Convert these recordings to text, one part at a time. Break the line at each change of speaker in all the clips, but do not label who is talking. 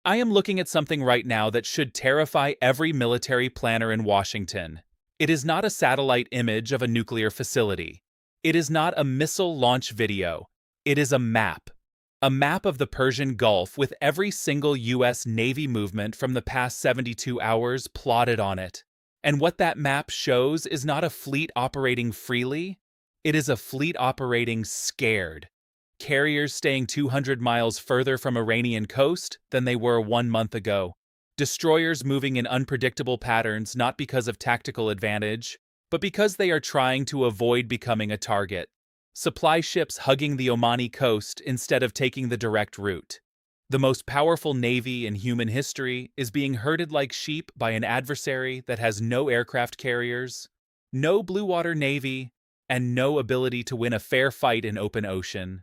I am looking at something right now that should terrify every military planner in Washington. It is not a satellite image of a nuclear facility. It is not a missile launch video. It is a map. A map of the Persian Gulf with every single U.S. Navy movement from the past 72 hours plotted on it. And what that map shows is not a fleet operating freely, it is a fleet operating scared. Carriers staying 200 miles further from Iranian coast than they were 1 month ago. Destroyers moving in unpredictable patterns not because of tactical advantage, but because they are trying to avoid becoming a target. Supply ships hugging the Omani coast instead of taking the direct route. The most powerful navy in human history is being herded like sheep by an adversary that has no aircraft carriers, no blue water navy, and no ability to win a fair fight in open ocean.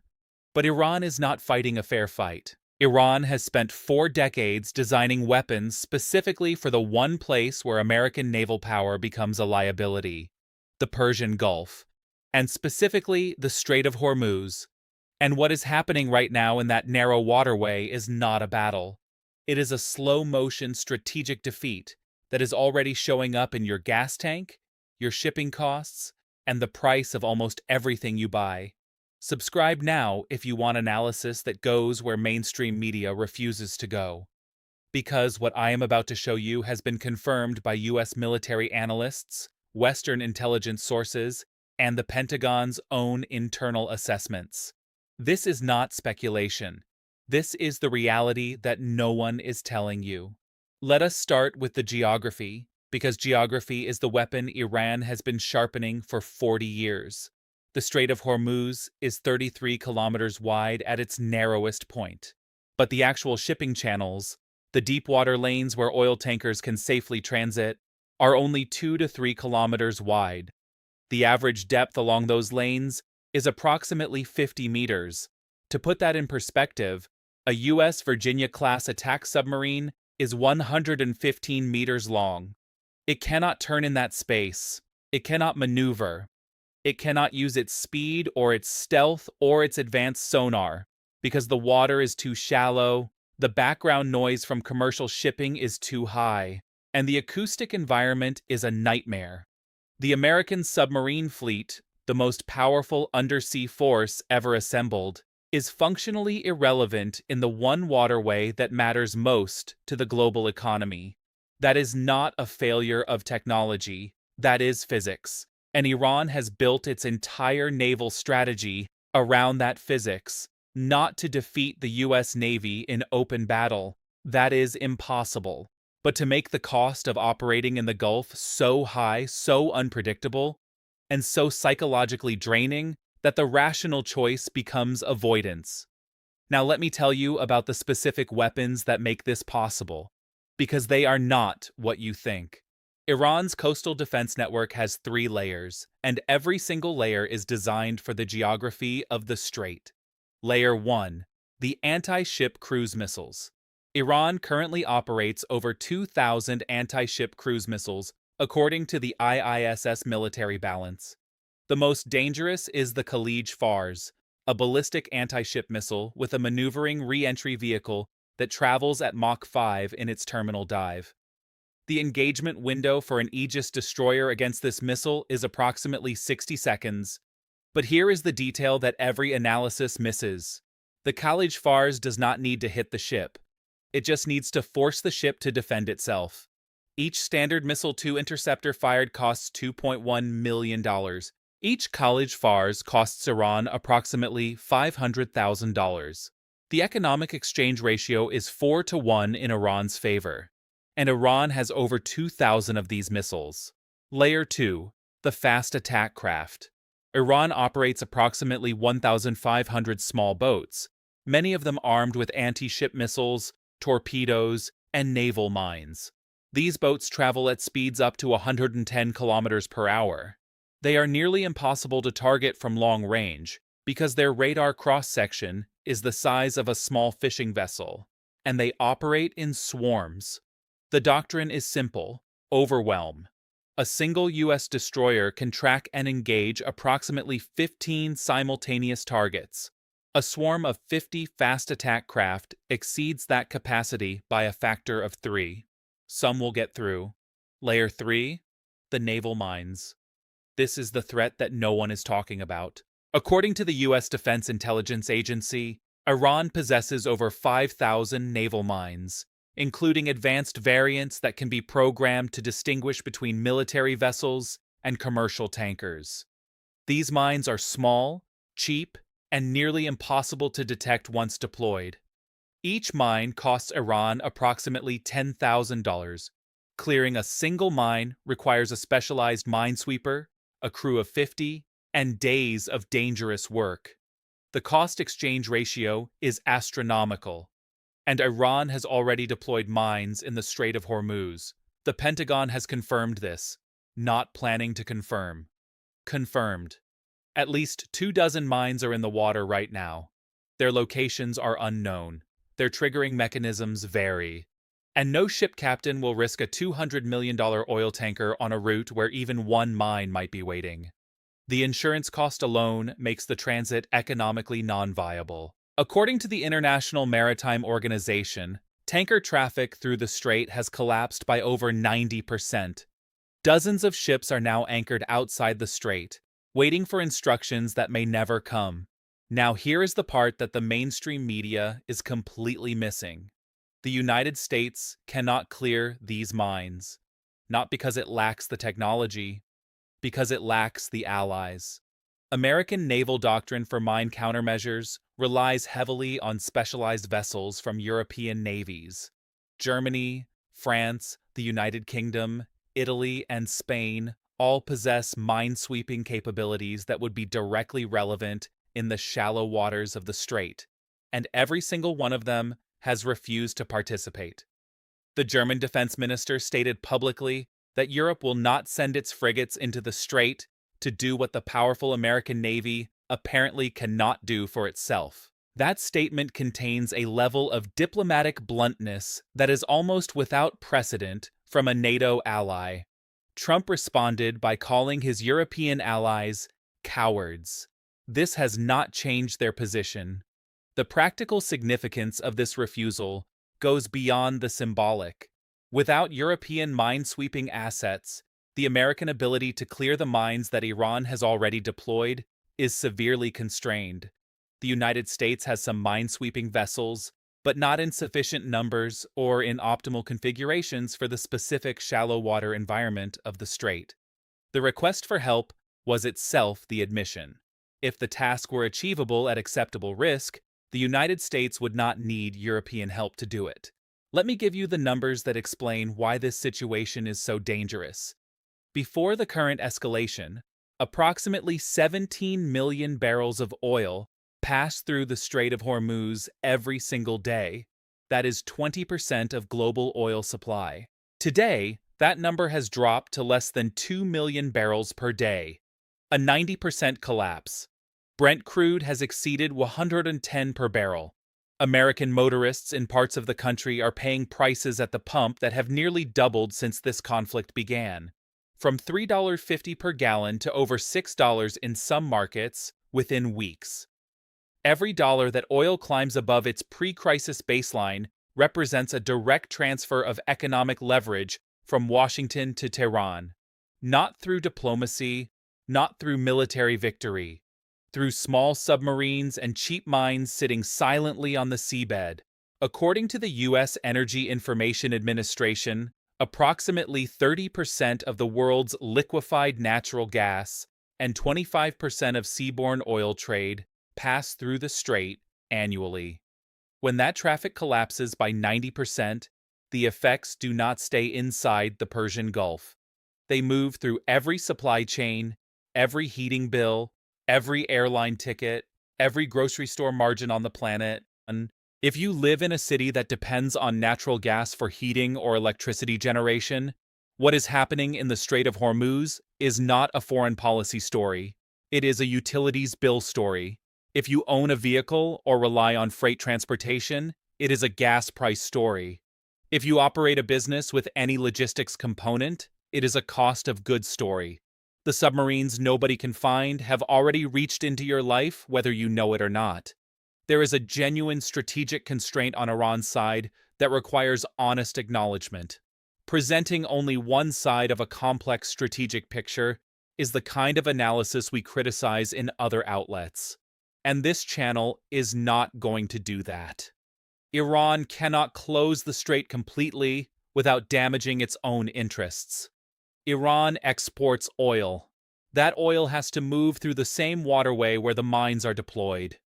But Iran is not fighting a fair fight. Iran has spent 4 decades designing weapons specifically for the one place where American naval power becomes a liability: the Persian Gulf, and specifically the Strait of Hormuz. And what is happening right now in that narrow waterway is not a battle. It is a slow-motion strategic defeat that is already showing up in your gas tank, your shipping costs, and the price of almost everything you buy. Subscribe now if you want analysis that goes where mainstream media refuses to go. Because what I am about to show you has been confirmed by U.S. military analysts, Western intelligence sources, and the Pentagon's own internal assessments. This is not speculation. This is the reality that no one is telling you. Let us start with the geography, because geography is the weapon Iran has been sharpening for 40 years. The Strait of Hormuz is 33 kilometers wide at its narrowest point. But the actual shipping channels, the deep water lanes where oil tankers can safely transit, are only 2 to 3 kilometers wide. The average depth along those lanes is approximately 50 meters. To put that in perspective, a U.S. Virginia-class attack submarine is 115 meters long. It cannot turn in that space. It cannot maneuver. It cannot use its speed or its stealth or its advanced sonar because the water is too shallow, the background noise from commercial shipping is too high, and the acoustic environment is a nightmare. The American submarine fleet, the most powerful undersea force ever assembled, is functionally irrelevant in the one waterway that matters most to the global economy. That is not a failure of technology, that is physics. And Iran has built its entire naval strategy around that physics, not to defeat the U.S. Navy in open battle. That is impossible. But to make the cost of operating in the Gulf so high, so unpredictable, and so psychologically draining that the rational choice becomes avoidance. Now let me tell you about the specific weapons that make this possible, because they are not what you think. Iran's coastal defense network has 3 layers, and every single layer is designed for the geography of the strait. Layer 1. The anti-ship cruise missiles. Iran currently operates over 2,000 anti-ship cruise missiles, according to the IISS Military Balance. The most dangerous is the Khalij Fars, a ballistic anti-ship missile with a maneuvering re-entry vehicle that travels at Mach 5 in its terminal dive. The engagement window for an Aegis destroyer against this missile is approximately 60 seconds. But here is the detail that every analysis misses. The Khalij Fars does not need to hit the ship. It just needs to force the ship to defend itself. Each Standard Missile 2 interceptor fired costs $2.1 million. Each Khalij Fars costs Iran approximately $500,000. The economic exchange ratio is 4 to 1 in Iran's favor. And Iran has over 2,000 of these missiles. Layer 2. The fast attack craft. Iran operates approximately 1,500 small boats, many of them armed with anti-ship missiles, torpedoes, and naval mines. These boats travel at speeds up to 110 kilometers per hour. They are nearly impossible to target from long range because their radar cross-section is the size of a small fishing vessel, and they operate in swarms. The doctrine is simple: overwhelm. A single U.S. destroyer can track and engage approximately 15 simultaneous targets, A swarm of 50 fast attack craft exceeds that capacity by a factor of 3. Some will get through. Layer 3, the naval mines. This is the threat that no one is talking about. According to the U.S. Defense Intelligence Agency, Iran possesses over 5,000 naval mines, including advanced variants that can be programmed to distinguish between military vessels and commercial tankers. These mines are small, cheap, and nearly impossible to detect once deployed. Each mine costs Iran approximately $10,000. Clearing a single mine requires a specialized minesweeper, a crew of 50, and days of dangerous work. The cost-exchange ratio is astronomical, and Iran has already deployed mines in the Strait of Hormuz. The Pentagon has confirmed this, not planning to confirm. Confirmed. At least 24 mines are in the water right now. Their locations are unknown. Their triggering mechanisms vary. And no ship captain will risk a $200 million oil tanker on a route where even one mine might be waiting. The insurance cost alone makes the transit economically non-viable. According to the International Maritime Organization, tanker traffic through the strait has collapsed by over 90%. Dozens of ships are now anchored outside the strait, waiting for instructions that may never come. Now here is the part that the mainstream media is completely missing. The United States cannot clear these mines, not because it lacks the technology, because it lacks the allies. American naval doctrine for mine countermeasures relies heavily on specialized vessels from European navies. Germany, France, the United Kingdom, Italy, and Spain all possess mine-sweeping capabilities that would be directly relevant in the shallow waters of the strait, and every single one of them has refused to participate. The German defense minister stated publicly that Europe will not send its frigates into the strait to do what the powerful American Navy apparently cannot do for itself. That statement contains a level of diplomatic bluntness that is almost without precedent from a NATO ally. Trump responded by calling his European allies cowards. This has not changed their position. The practical significance of this refusal goes beyond the symbolic. Without European mine-sweeping assets, the American ability to clear the mines that Iran has already deployed is severely constrained. The United States has some mine-sweeping vessels, but not in sufficient numbers or in optimal configurations for the specific shallow water environment of the strait. The request for help was itself the admission. If the task were achievable at acceptable risk, the United States would not need European help to do it. Let me give you the numbers that explain why this situation is so dangerous. Before the current escalation, approximately 17 million barrels of oil pass through the Strait of Hormuz every single day. That is 20% of global oil supply. Today, that number has dropped to less than 2 million barrels per day, a 90% collapse. Brent crude has exceeded 110 per barrel. American motorists in parts of the country are paying prices at the pump that have nearly doubled since this conflict began, from $3.50 per gallon to over $6 in some markets within weeks. Every dollar that oil climbs above its pre-crisis baseline represents a direct transfer of economic leverage from Washington to Tehran, not through diplomacy, not through military victory, through small submarines and cheap mines sitting silently on the seabed. According to the U.S. Energy Information Administration, approximately 30% of the world's liquefied natural gas and 25% of seaborne oil trade pass through the strait annually. When that traffic collapses by 90%, the effects do not stay inside the Persian Gulf. They move through every supply chain, every heating bill, every airline ticket, every grocery store margin on the planet. And if you live in a city that depends on natural gas for heating or electricity generation, what is happening in the Strait of Hormuz is not a foreign policy story. It is a utilities bill story. If you own a vehicle or rely on freight transportation, it is a gas price story. If you operate a business with any logistics component, it is a cost of goods story. The submarines nobody can find have already reached into your life whether you know it or not. There is a genuine strategic constraint on Iran's side that requires honest acknowledgement. Presenting only one side of a complex strategic picture is the kind of analysis we criticize in other outlets. And this channel is not going to do that. Iran cannot close the strait completely without damaging its own interests. Iran exports oil. That oil has to move through the same waterway where the mines are deployed.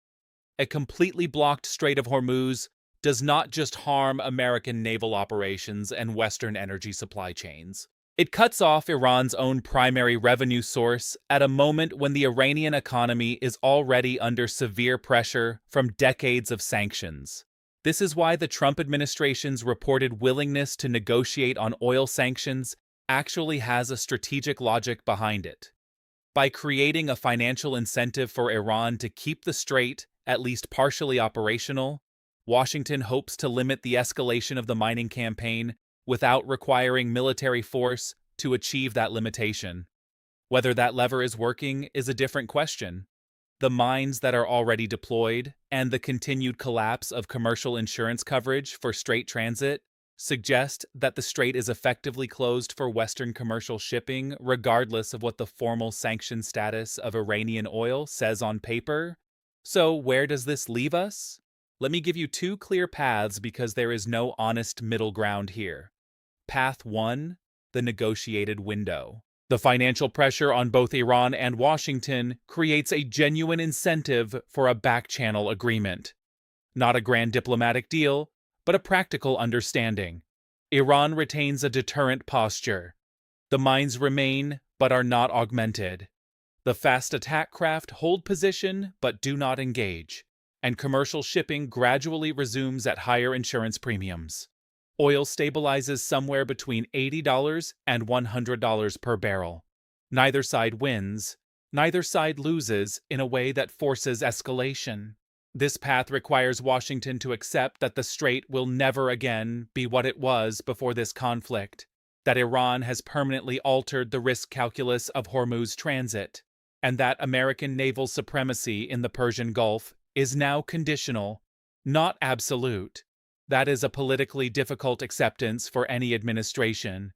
A completely blocked Strait of Hormuz does not just harm American naval operations and Western energy supply chains. It cuts off Iran's own primary revenue source at a moment when the Iranian economy is already under severe pressure from decades of sanctions. This is why the Trump administration's reported willingness to negotiate on oil sanctions actually has a strategic logic behind it. By creating a financial incentive for Iran to keep the strait at least partially operational, Washington hopes to limit the escalation of the mining campaign without requiring military force to achieve that limitation. Whether that lever is working is a different question. The mines that are already deployed and the continued collapse of commercial insurance coverage for strait transit suggest that the strait is effectively closed for Western commercial shipping regardless of what the formal sanction status of Iranian oil says on paper. So where does this leave us? Let me give you two clear paths because there is no honest middle ground here. Path 1, the negotiated window. The financial pressure on both Iran and Washington creates a genuine incentive for a back-channel agreement. Not a grand diplomatic deal, but a practical understanding. Iran retains a deterrent posture. The mines remain, but are not augmented. The fast attack craft hold position, but do not engage. And commercial shipping gradually resumes at higher insurance premiums. Oil stabilizes somewhere between $80 and $100 per barrel. Neither side wins, neither side loses in a way that forces escalation. This path requires Washington to accept that the strait will never again be what it was before this conflict, that Iran has permanently altered the risk calculus of Hormuz transit, and that American naval supremacy in the Persian Gulf is now conditional, not absolute. That is a politically difficult acceptance for any administration.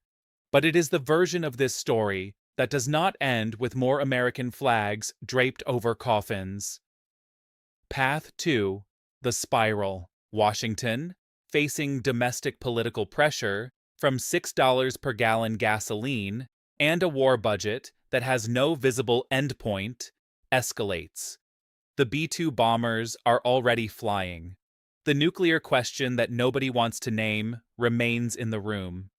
But it is the version of this story that does not end with more American flags draped over coffins. Path 2, the spiral. Washington, facing domestic political pressure from $6 per gallon gasoline and a war budget that has no visible endpoint, escalates. The B-2 bombers are already flying. The nuclear question that nobody wants to name remains in the room.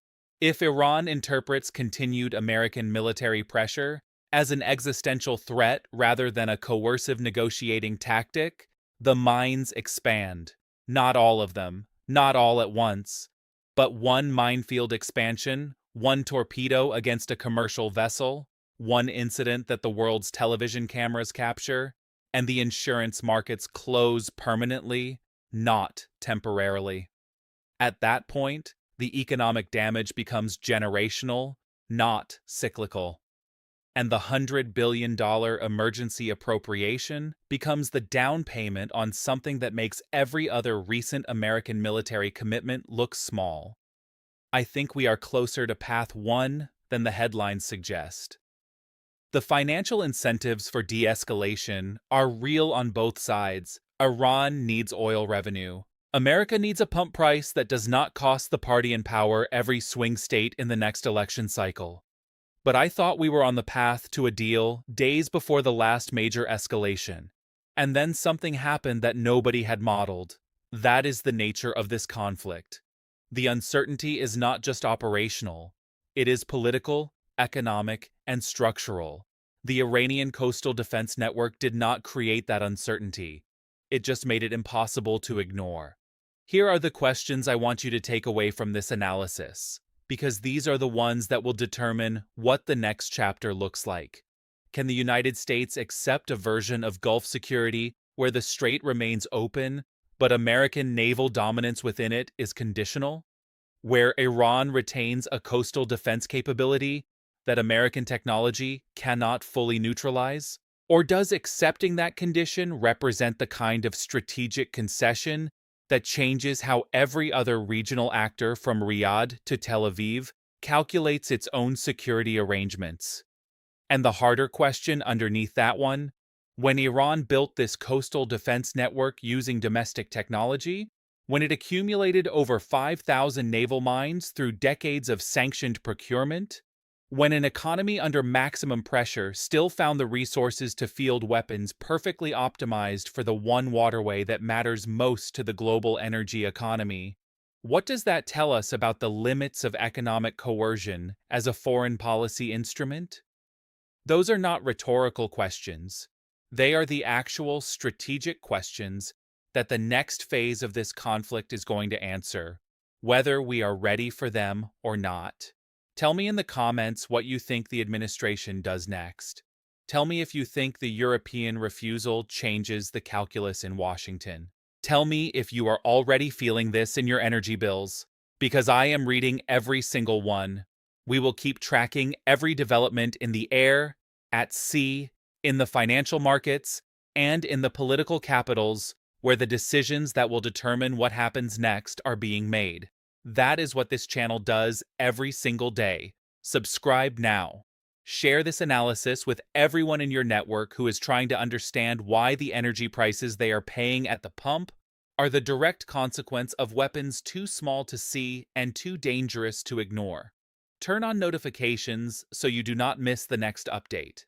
If Iran interprets continued American military pressure as an existential threat rather than a coercive negotiating tactic, the mines expand. Not all of them, not all at once, but one minefield expansion, one torpedo against a commercial vessel, one incident that the world's television cameras capture, and the insurance markets close permanently, not temporarily. At that point, the economic damage becomes generational, not cyclical. And the $100 billion emergency appropriation becomes the down payment on something that makes every other recent American military commitment look small. I think we are closer to path 1 than the headlines suggest. The financial incentives for de-escalation are real on both sides. Iran needs oil revenue. America needs a pump price that does not cost the party in power every swing state in the next election cycle. But I thought we were on the path to a deal days before the last major escalation. And then something happened that nobody had modeled. That is the nature of this conflict. The uncertainty is not just operational. It is political, economic, and structural. The Iranian Coastal Defense Network did not create that uncertainty. It just made it impossible to ignore. Here are the questions I want you to take away from this analysis, because these are the ones that will determine what the next chapter looks like. Can the United States accept a version of Gulf security where the strait remains open, but American naval dominance within it is conditional? Where Iran retains a coastal defense capability that American technology cannot fully neutralize? Or does accepting that condition represent the kind of strategic concession that changes how every other regional actor from Riyadh to Tel Aviv calculates its own security arrangements? And the harder question underneath that one, when Iran built this coastal defense network using domestic technology, when it accumulated over 5,000 naval mines through decades of sanctioned procurement, when an economy under maximum pressure still found the resources to field weapons perfectly optimized for the one waterway that matters most to the global energy economy, what does that tell us about the limits of economic coercion as a foreign policy instrument? Those are not rhetorical questions. They are the actual strategic questions that the next phase of this conflict is going to answer, whether we are ready for them or not. Tell me in the comments what you think the administration does next. Tell me if you think the European refusal changes the calculus in Washington. Tell me if you are already feeling this in your energy bills, because I am reading every single one. We will keep tracking every development in the air, at sea, in the financial markets, and in the political capitals where the decisions that will determine what happens next are being made. That is what this channel does every single day. Subscribe now. Share this analysis with everyone in your network who is trying to understand why the energy prices they are paying at the pump are the direct consequence of weapons too small to see and too dangerous to ignore. Turn on notifications so you do not miss the next update.